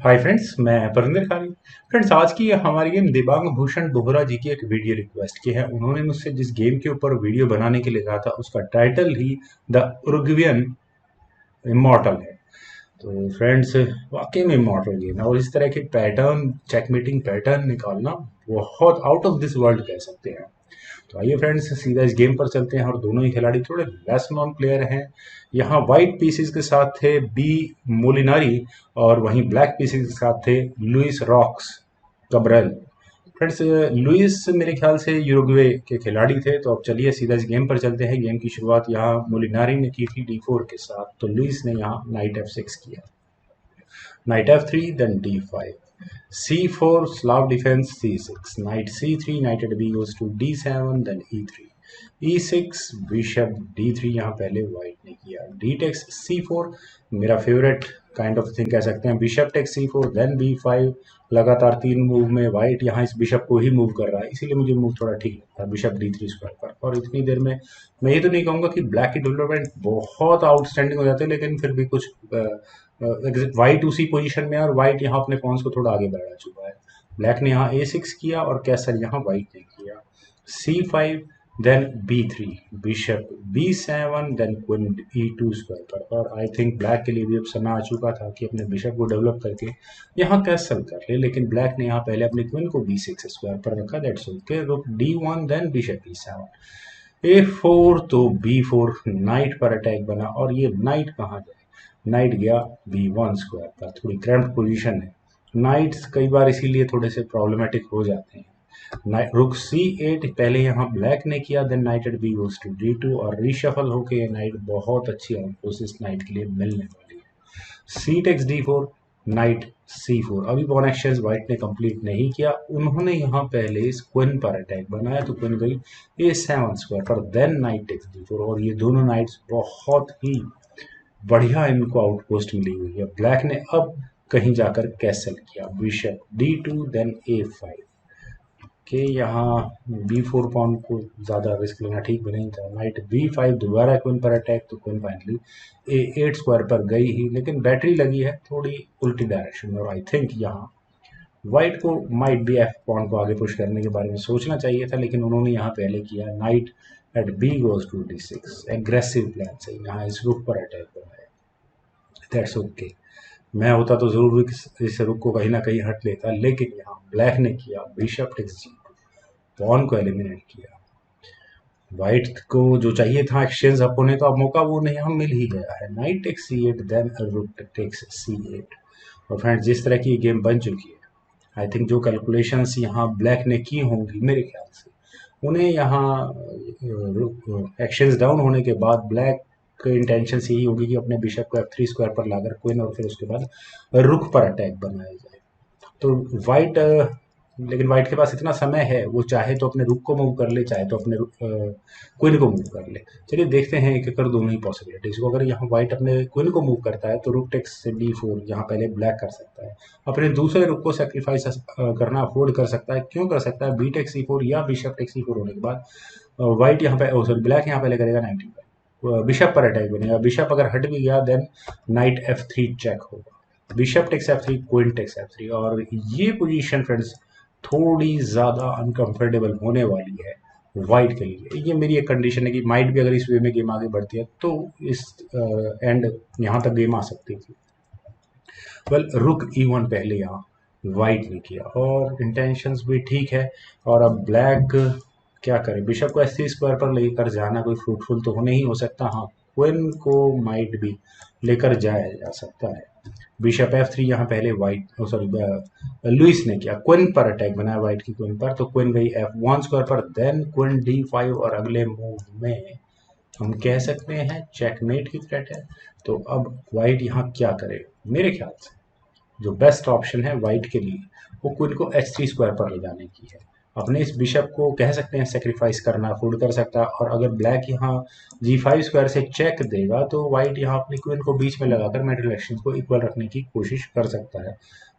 Hi friends, मैं परिंदर खानी। Friends, आज की हमारी गेम दिबांग भूषण बोहरा जी की एक वीडियो रिक्वेस्ट की है। उन्होंने मुझसे जिस गेम के ऊपर वीडियो बनाने के लिए कहा था उसका title he the Uruguayan immortal है। तो फ्रेंड्स, वाकई में इमॉर्टल गेम है और इस तरह के पैटर्न, चेकमेटिंग पैटर्न निकालना बहुत आउट ऑफ दिस वर्ल्ड कह सकते हैं। तो आइए फ्रेंड्स, सीधा इस गेम पर चलते हैं और दोनों ही खिलाड़ी थोड़े लेस नॉन प्लेयर हैं। यहाँ व्हाइट पीसेस के साथ थे बी मोलिनारी और वहीं ब्लैक पीसेस के साथ थे लुइस रॉक्स कब्रेल। फ्रेंड्स, लुइस मेरे ख्याल से यूरुग्वे के खिलाड़ी थे। तो अब चलिए सीधा इस गेम पर चलते हैं। गेम की शुरुआत यहाँ मोलिनारी ने की थी D4 के साथ, तो लुइस ने यहाँ नाइट F6 किया। Knight f3, then d5. c4, Slav defense c6. Knight c3, knight at b goes to d7, then e3. e6, bishop d3 यहाँ पहले white ने किया। d takes c4, मेरा फेवरेट काइंड ऑफ थिंग कह सकते हैं। Bishop takes c4, then b5। लगातार 3 move में व्हाइट यहाँ इस बिशप को ही मूव कर रहा है, इसीलिए मुझे मूव थोड़ा ठीक लगता है बिशप d3 स्क्वायर पर। और इतनी देर में मैं ये तो नहीं कहूंगा कि ब्लैक की डेवलपमेंट बहुत आउटस्टैंडिंग हो जाती है, लेकिन फिर भी कुछ व्हाइट उसी पोजीशन में है और व्हाइट यहाँ अपने पॉन्स को थोड़ा आगे बढ़ा चुका है। ब्लैक ने यहाँ a6 किया और कैसल यहाँ व्हाइट ने किया। c5, then b3, bishop b7, then queen e2 square पर। और आई थिंक ब्लैक के लिए भी अब समय आ चुका था कि अपने बिशप को डेवलप करके यहाँ कैसल कर ले, लेकिन ब्लैक ने यहाँ पहले अपने क्वीन को b6 स्क्वायर पर रखा। That's okay. रुक d1, then bishop e7, a4, तो b4 नाइट पर अटैक बना और ये नाइट कहाँ जाए? नाइट गया b1 स्क्वायर पर। थोड़ी क्रैम्प्ड पोजीशन है। नाइट्स कई बार इसीलिए थोड़े से प्रॉब्लमेटिक हो जाते हैं। रुक c8 पहले यहाँ ब्लैक ने किया, then knight at b goes to d2 और रीशफल होके ये नाइट बहुत अच्छी आउटपोस्ट इस नाइट के लिए मिलने वाली है। c takes d4, knight c4। अभी पॉन एक्सचेंज व्हाइट ने कंप्लीट नहीं किया। उन्होंने यहाँ पहले इस क्वीन पर अटैक बनाया, तो क्वीन गई a7 स्क्वायर पर, देन नाइट टेक्स d4। और ये दोनों नाइट्स बहुत ही बढ़िया इनको आउटपोस्ट मिली हुई है। ब्लैक ने अब कहीं जाकर कैसल किया, बिशप d2, देन a5 के यहाँ b4 पॉन को ज़्यादा रिस्क लेना ठीक भी नहीं था। नाइट b5, दोबारा क्वीन पर अटैक, तो क्वीन फाइनली a8 स्क्वायर पर गई ही, लेकिन बैटरी लगी है थोड़ी उल्टी डायरेक्शन में। और आई थिंक यहाँ व्हाइट को माइट बी f पॉन को आगे पुश करने के बारे में सोचना चाहिए था, लेकिन उन्होंने यहाँ पहले किया knight at b goes to d6। Aggressive plan से यहाँ इस रुक पर अटैक बनाया। That's okay. मैं होता तो जरूर इस रुक को कहीं ना कहीं हट लेता, लेकिन यहाँ ब्लैक ने किया बिशप टेक्स g2, पॉन को एलिमिनेट किया। व्हाइट को जो चाहिए था एक्सचेंज अप होने का, अब मौका वो नहीं यहाँ मिल ही गया है। Knight takes c8, then rook takes c8। और फ्रेंड्स, जिस तरह की गेम बन चुकी है, आई थिंक जो कैलकुलेशंस यहाँ ब्लैक ने की होंगी मेरे ख्याल से, उन्हें यहाँ एक्शंस डाउन होने के बाद ब्लैक के इंटेंशन यही होगी कि अपने बिशप को f3 स्क्वायर पर लाकर क्वीन और फिर उसके बाद रुक पर अटैक बनाया जाए। तो वाइट, लेकिन वाइट के पास इतना समय है, वो चाहे तो अपने रुक को मूव कर ले, चाहे तो अपने क्वीन को मूव कर ले। चलिए देखते हैं एक एक कर दोनों ही पॉसिबिलिटीज को। अगर यहाँ व्हाइट अपने क्वीन को मूव करता है तो रुक टेक्स से d4 यहाँ पहले ब्लैक कर सकता है, अपने दूसरे रुक को सेक्रीफाइस करना अफोर्ड कर सकता है। क्यों कर सकता है? बी टेक्स c4 या बिशप टेक्स c4 होने के बाद व्हाइट यहाँ पे, सॉरी, ब्लैक यहाँ पहले करेगा 95, बिशप पर अटैक बनेगा। बिशप अगर हट भी गया, देन नाइट f3 चेक होगा, bishop takes f3, queen takes f3। और ये पोजीशन फ्रेंड्स थोड़ी ज़्यादा अनकंफर्टेबल होने वाली है वाइट के लिए। ये मेरी एक कंडीशन है कि माइट भी अगर इस वे में गेम आगे बढ़ती है तो इस एंड यहाँ तक गेम आ सकती थी। वेल, रुक e1 पहले यहाँ वाइट ने किया और इंटेंशंस भी ठीक है। और अब ब्लैक क्या करे? बिशप को s3 स्क्वायर पर लेकर जाना कोई फ्रूटफुल तो नहीं हो सकता। हाँ, क्वीन को माइट भी लेकर जाया जा सकता है। बिशप f3 यहाँ पहले वाइट, सॉरी, लुइस ने किया, क्वीन पर अटैक बनाया व्हाइट की क्वीन पर, तो क्वीन गई f1 स्क्वायर पर, देन क्वीन d5 और अगले मूव में हम कह सकते हैं चेकमेट की थ्रेट है। तो अब व्हाइट यहाँ क्या करे? मेरे ख्याल से जो बेस्ट ऑप्शन है व्हाइट के लिए वो क्वीन को h3 स्क्वायर पर ले जाने की है। अपने इस बिशप को कह सकते हैं सेक्रीफाइस करना अफोर्ड कर सकता है। और अगर ब्लैक यहाँ g5 स्क्वायर से चेक देगा तो व्हाइट यहाँ अपनी क्वीन को बीच में लगाकर मेटल डायरेक्शन को इक्वल रखने की कोशिश कर सकता है।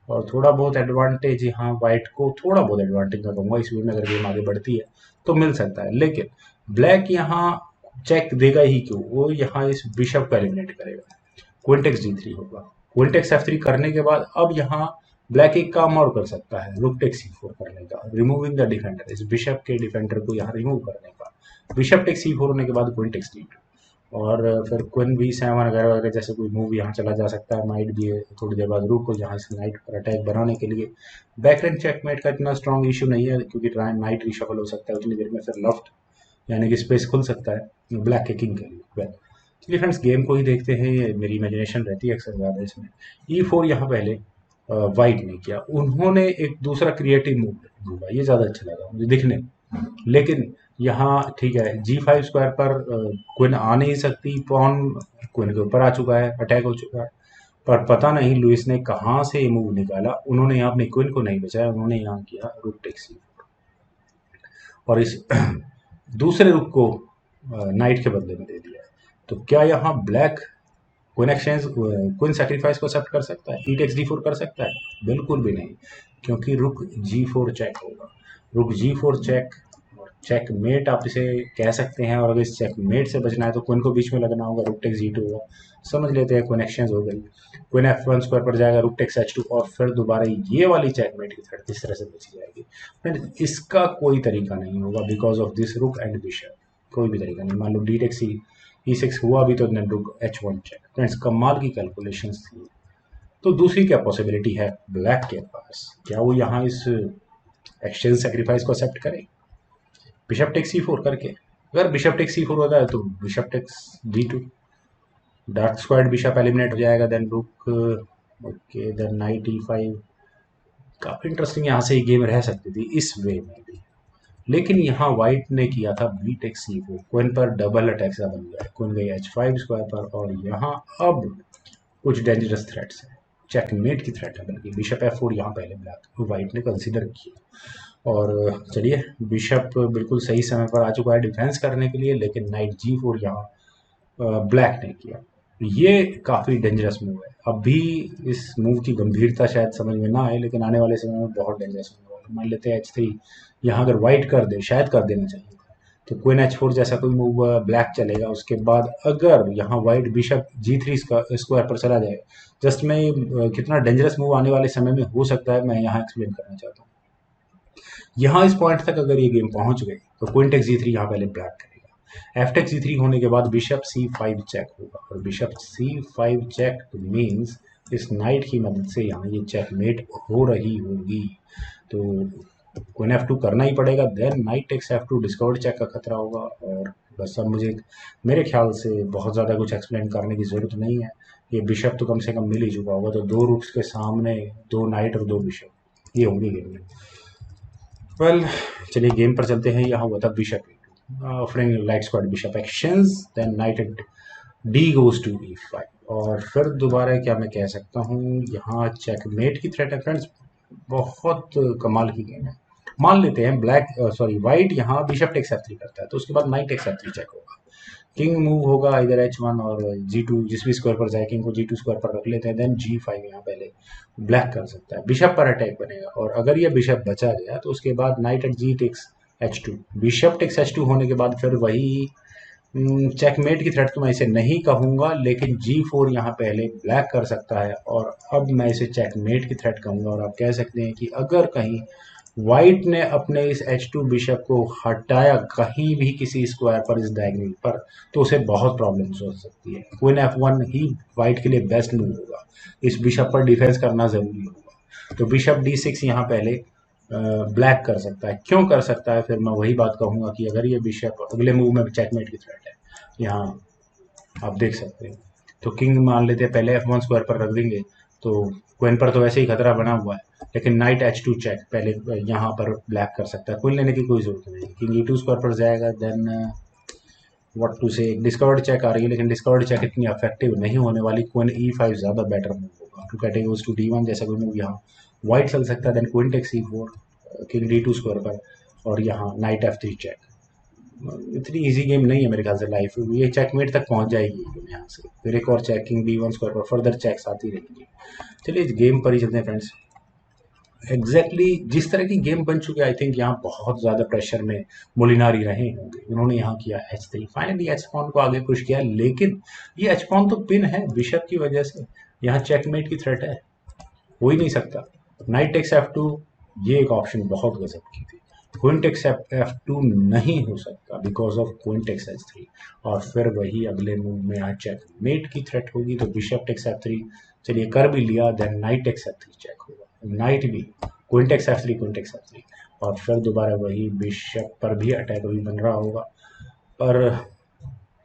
और थोड़ा बहुत एडवांटेज यहाँ व्हाइट को, थोड़ा बहुत एडवांटेज मैं कहूँगा, इस वे में अगर गेम आगे बढ़ती है तो मिल सकता है। लेकिन ब्लैक यहाँ चेक देगा ही क्यों? वो यहाँ इस बिशप को एलिमिनेट करेगा, क्वीन टेक्स d3 होगा। क्वीन टेक्स F3 करने के बाद अब यहाँ ब्लैक एक काम और कर सकता है, रुक टेक्स C4 करने का, रिमूविंग द डिफेंडर, इस बिशप के डिफेंडर को यहाँ रिमूव करने का। बिशप टेक्स C4 होने के बाद क्वीन टेक्स D2 और फिर क्वीन B7 वगैरह वगैरह जैसे कोई मूव यहाँ चला जा सकता है। नाइट भी है, थोड़ी देर बाद रुक को यहाँ से नाइट पर अटैक बनाने के लिए। बैक रेंज चेकमेट का इतना स्ट्रॉन्ग इशू नहीं है क्योंकि नाइट रिशफल हो सकता है उतनी देर में, फिर लेफ्ट यानी कि स्पेस खुल सकता है ब्लैक के किंग के लिए। वेल चलिए फ्रेंड्स गेम को ही देखते हैं, ये मेरी इमेजिनेशन रहती है अक्सर ज़्यादा इसमें। E4 यहाँ पहले वाइट ने किया, उन्होंने एक दूसरा क्रिएटिव मूव ढूंढा, ये ज़्यादा अच्छा लगा मुझे दिखने में। लेकिन यहाँ ठीक है G5 स्क्वायर पर क्वीन आ नहीं सकती, पॉन क्वीन के ऊपर आ चुका है, अटैक हो चुका है। पर पता नहीं लुइस ने कहाँ से ये मूव निकाला, उन्होंने यहाँ अपनी क्वीन को नहीं बचाया, उन्होंने यहाँ किया रुक टेक्स C4 और इस दूसरे रुक को नाइट के बदले में दे दिया। तो क्या यहाँ black queen exchange queen sacrifice को एक्सेप्ट कर सकता है, ई टेक्स D4 कर सकता है? बिल्कुल भी नहीं, क्योंकि रुक G4 चेक होगा। रुक G4 चेक और चेक मेट आप इसे कह सकते हैं, और अगर इस चेक मेट से बचना है तो क्वीन को बीच में लगना होगा, रुक टेक्स G2 होगा। समझ लेते हैं क्वीन एक्सचेंज हो गई, क्वीन F1 स्क्वायर पर जाएगा, रुक टेक्स H2 और फिर दोबारा ये वाली चेकमेट की थ्रेड किस तरह से बची जाएगी। फ्रेंड्स इसका कोई तरीका नहीं होगा बिकॉज ऑफ दिस रुक एंड बिशप, कोई भी तरीका नहीं। मान लो डी टेक्स E6 हुआ भी तो रुक H1 चेक। फ्रेंड्स कमाल की कैलकुलेशंस थी। तो दूसरी क्या पॉसिबिलिटी है ब्लैक के पास, क्या वो यहाँ इस एक्सचेंज सेक्रीफाइस को एक्सेप्ट करे बिशप टेक्स C4 करके? अगर बिशप टेक्स C4 होता है तो bishop takes D2, dark squared bishop eliminate हो जाएगा, देन रुक ओके, देन नाइट E5। काफी इंटरेस्टिंग यहाँ से ये गेम रह सकती थी इस वे में भी। लेकिन यहाँ व्हाइट ने किया था बी टेक्स C4, क्वीन पर डबल अटैक सा बन गया, क्वीन गई H5 स्क्वायर पर और यहाँ अब कुछ डेंजरस थ्रेट्स है, चेकमेट की थ्रेट है बल्कि। बिशप F4 यहाँ पहले ब्लैक व्हाइट ने कंसीडर किया और चलिए बिशप बिल्कुल सही समय पर आ चुका है डिफेंस करने के लिए, लेकिन नाइट G4 यहाँ ब्लैक ने किया। ये काफ़ी डेंजरस मूव है। अभी इस मूव की गंभीरता शायद समझ में ना आए, लेकिन आने वाले समय में बहुत डेंजरस मूव है। मान लेते हैं H3 यहाँ अगर व्हाइट कर दे, शायद कर देना चाहिए था, तो क्वीन H4 जैसा कोई मूव ब्लैक चलेगा। उसके बाद अगर यहाँ व्हाइट बिशप G3 स्क्वायर पर चला जाए, जस्ट में कितना डेंजरस मूव आने वाले समय में हो सकता है मैं यहाँ एक्सप्लेन करना चाहता हूँ। यहाँ इस पॉइंट तक अगर ये गेम पहुंच गई तो क्वीन टेक्स G3 यहाँ पहले ब्लैक करेगा, एफ टेक्स G3 होने के बाद बिशप C5 चेक होगा और बिशप C5 चेक मीन्स इस नाइट की मदद से यहाँ ये चेकमेट हो रही होगी, तो क्वीन F2 करना ही पड़ेगा, then knight takes F2, discovered check का खतरा होगा। और बस अब मुझे मेरे ख्याल से बहुत ज़्यादा कुछ एक्सप्लेन करने की ज़रूरत नहीं है, ये बिशप तो कम से कम मिल ही चुका होगा। तो दो रुक्स के सामने दो नाइट और दो बिशप, ये होंगे गेम में। वेल चलिए गेम पर चलते हैं। यहाँ हुआ था bishop offering light squared bishop exchange, then knight at D goes to E5 और फिर दोबारा क्या मैं कह सकता हूँ, यहाँ चेकमेट की थ्रेट है। फ्रेंड्स बहुत कमाल की गेम है। मान लेते हैं ब्लैक सॉरी व्हाइट यहाँ बिशप टेक्स F3 करता है, तो उसके बाद नाइट टेक्स F3 चेक होगा, किंग मूव होगा इधर H1 और G2 जिस भी स्क्वायर पर जाए किंग को G2 स्क्वायर पर रख लेते हैं, देन G5 यहाँ पहले ब्लैक कर सकता है, बिशप पर अटैक बनेगा और अगर ये बिशप बचा गया तो उसके बाद knight at G takes H2, bishop takes H2 होने के बाद फिर वही चेकमेट की थ्रेट तो मैं इसे नहीं कहूंगा, लेकिन G4 यहाँ पहले ब्लैक कर सकता है और अब मैं इसे चेकमेट की थ्रेट कहूंगा। और आप कह सकते हैं कि अगर कहीं व्हाइट ने अपने इस H2 बिशप को हटाया कहीं भी किसी स्क्वायर पर इस डायगोनल पर, तो उसे बहुत प्रॉब्लम्स हो सकती है। क्वीन F1 ही व्हाइट के लिए बेस्ट मूव होगा, इस बिशप पर डिफेंस करना जरूरी होगा। तो बिशप D6 यहाँ पहले ब्लैक कर सकता है, क्यों कर सकता है, फिर मैं वही बात कहूंगा कि अगर ये बिशप अगले मूव में चेकमेट की थ्रेट है, यहाँ आप देख सकते हैं। तो किंग मान लेते हैं पहले F1 स्क्वायर पर रख देंगे, तो क्वीन पर तो वैसे ही खतरा बना हुआ है, लेकिन नाइट H2 चेक पहले यहाँ पर ब्लैक कर सकता है, क्वीन लेने की कोई जरूरत नहीं, किंग E2 स्क्वायर पर जाएगा, देन व्हाट टू से डिस्कवर्ड चेक आ रही है, लेकिन डिस्कवर्ड चेक इतनी इफेक्टिव नहीं होने वाली, क्वीन E5 ज़्यादा बेटर मूव होगा। To cat goes to D1 जैसा कोई मूव यहाँ व्हाइट चल सकता है, then queen takes E4, king D2 square पर और यहाँ नाइट F3 चेक। इतनी इजी गेम नहीं है मेरे ख्याल से लाइफ, ये चेकमेट तक पहुंच जाएगी गेम यहाँ से, फिर एक और चेकिंग B1 स्क्वायर पर फर्दर चेक्स आती रहेंगी। चलिए इस गेम पर ही चलते हैं फ्रेंड्स। एग्जैक्टली जिस तरह की गेम बन चुकी है, आई थिंक यहाँ बहुत ज़्यादा प्रेशर में मोलिनारी रहे होंगे, उन्होंने यहाँ किया H3, फाइनली H pawn को आगे पुश किया, लेकिन ये H pawn तो पिन है बिशप की वजह से, यहाँ चेकमेट की थ्रेट है, हो ही नहीं सकता। नाइट टेक्स F2, ये एक ऑप्शन बहुत गजब की थी। क्वीन टेक्स F2 नहीं हो सकता because of queen takes H3, और फिर वही अगले मूव में यहाँ चेकमेट की थ्रेट होगी तो बिशप टेक्स F3, चलिए कर भी लिया, then knight takes F3 check होगा, नाइट भी, queen takes F3, queen takes F3, और फिर दोबारा वही बिशप पर भी अटैक अभी बन रहा होगा। पर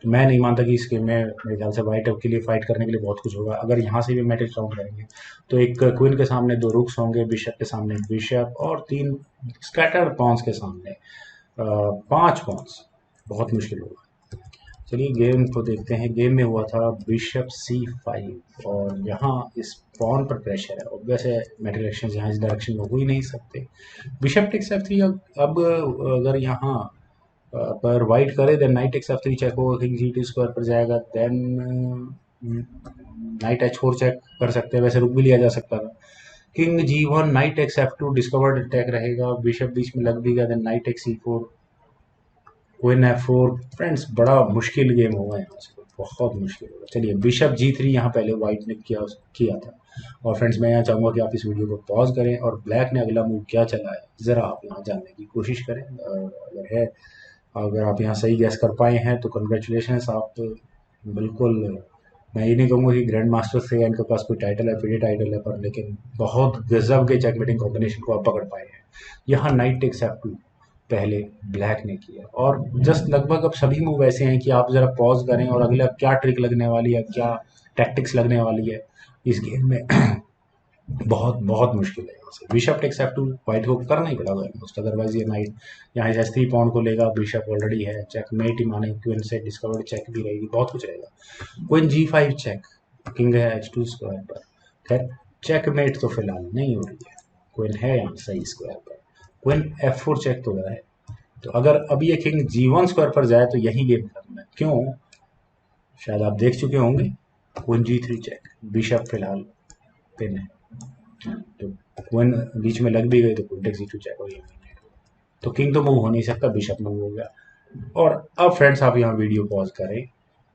मैं नहीं मानता कि इस गेम में मेरे ख्याल से वाइट के लिए फाइट करने के लिए बहुत कुछ होगा। अगर यहाँ से भी मैट्रिक्स राउंड रहेंगे तो एक क्वीन के सामने 2 रुक्स होंगे, बिशप के सामने बिशप, और 3 स्कैटर्ड पॉन्स के सामने 5 पॉन्स, बहुत मुश्किल होगा। चलिए गेम को देखते हैं। गेम में हुआ था बिशप C5, और यहाँ इस पॉन पर प्रेशर है, और वैसे मैट्रिक्स यहाँ इस डायरेक्शन में हो ही नहीं सकते। बिशप टेक्स F3, अब अगर यहाँ पर वाइट करे then knight takes F3 check होगा, किंग G2 स्क्वायर पर जाएगा, देन नाइट H4 चेक कर सकते हैं, वैसे रुक भी लिया जा सकता था। King G1, knight takes F2 discovered attack रहेगा, बिशप बीच में लग भी गया, then knight takes C4, queen F4। Friends बड़ा मुश्किल गेम होगा यहाँ से, बहुत मुश्किल होगा। चलिए बिशप G3 यहाँ पहले वाइट ने किया था। और फ्रेंड्स मैं यहाँ चाहूँगा कि आप इस वीडियो को पॉज करें और ब्लैक ने अगला मूव क्या चला है ज़रा आप यहाँ जानने की कोशिश करें। अगर आप यहाँ सही गैस कर पाए हैं तो कंग्रेचुलेशन, आप बिल्कुल, मैं ये नहीं कहूँगा कि ग्रैंड मास्टर से इनके पास कोई टाइटल है, फिर टाइटल है, पर लेकिन बहुत गजब के चेकमेटिंग कॉम्बिनेशन को आप पकड़ पाए हैं। यहाँ नाइट टेक्स F2 पहले ब्लैक ने किया, और जस्ट लगभग अब सभी मूव ऐसे हैं कि आप ज़रा पॉज करें और अगला क्या ट्रिक लगने वाली है, क्या टैक्टिक्स लगने वाली है इस गेम में बहुत बहुत मुश्किल है। यहाँ से बिशप टेक्स F2 वाइट को करना ही पड़ेगा ऑलमोस्ट, अदरवाइज ये नाइट यहाँ इस H3 पॉन को लेगा, बिशप ऑलरेडी है, चेकमेट ही माने, क्वीन से डिस्कवर्ड चेक भी रहेगी, बहुत कुछ रहेगा। क्वीन G5 चेक, किंग है H2 स्क्वायर पर, खैर चेकमेट तो फिलहाल नहीं हो रही है, क्वीन है यहाँ सही स्क्वायर पर, क्वीन F4 चेक तो है। तो अगर अब ये किंग G1 स्क्वायर पर जाए तो यही गेम करना है, क्यों शायद आप देख चुके होंगे। क्वीन G3 चेक, बिशप फिलहाल पिन है, तो क्वीन बीच में लग भी गई तो क्वीन टेक्स G2 चेक हो गया, तो किंग तो मूव हो नहीं सकता, बिशप मूव हो गया। और अब फ्रेंड्स आप यहाँ वीडियो पॉज करें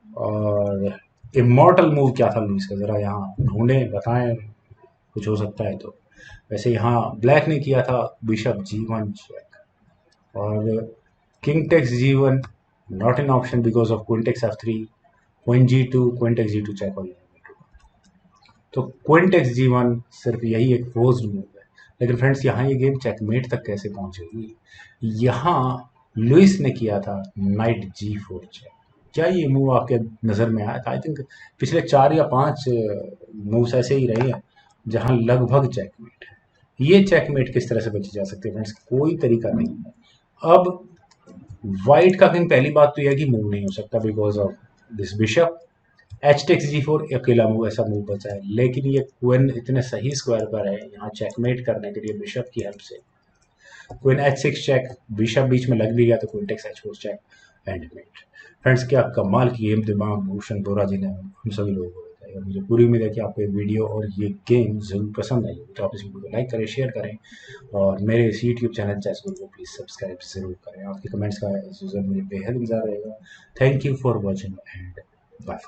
और इमॉर्टल मूव क्या था लुइस का, जरा यहाँ ढूंढें, बताएं, कुछ हो सकता है तो। वैसे यहाँ ब्लैक ने किया था बिशप G1 चेक, और king takes G1 not an option because of queen takes F3, queen G2, queen takes G2 check हो गया। तो क्वीन टेक्स G1 सिर्फ यही एक फोर्स्ड मूव है। लेकिन फ्रेंड्स यहाँ ये गेम चेकमेट तक कैसे पहुंचेगी, यहाँ लुइस ने किया था नाइट G4 चेक। क्या ये मूव आपके नज़र में आया था? आई थिंक पिछले 4 या 5 मूव्स ऐसे ही रहे हैं जहां लगभग चेकमेट है। ये चेकमेट किस तरह से बची जा सकती है फ्रेंड्स, कोई तरीका नहीं है। अब वाइट का किंग, पहली बात तो यह है कि मूव नहीं हो सकता because of this bishop, H takes G4 अकेला मूव, ऐसा मूव बचा है। लेकिन ये क्वीन इतने सही स्क्वायर पर है यहाँ चेकमेट करने के लिए बिशप की हेल्प से, क्वीन H6 चेक, बिशप बीच में लग भी गया तो queen takes H4 check, and mate. Friends क्या कमाल की गेम दिमाग भूषण बोरा जी ने हम सभी लोगों को बताई, और मुझे पूरी उम्मीद है कि आपको ये वीडियो और ये गेम जरूर पसंद आई। तो आप इस वीडियो को लाइक करें, शेयर करें, और मेरे इस यूट्यूब चैनल चेस गुरु को प्लीज़ सब्सक्राइब जरूर करें। आपके कमेंट्स का मुझे बेहद इंतजार रहेगा। Thank you for watching and bye.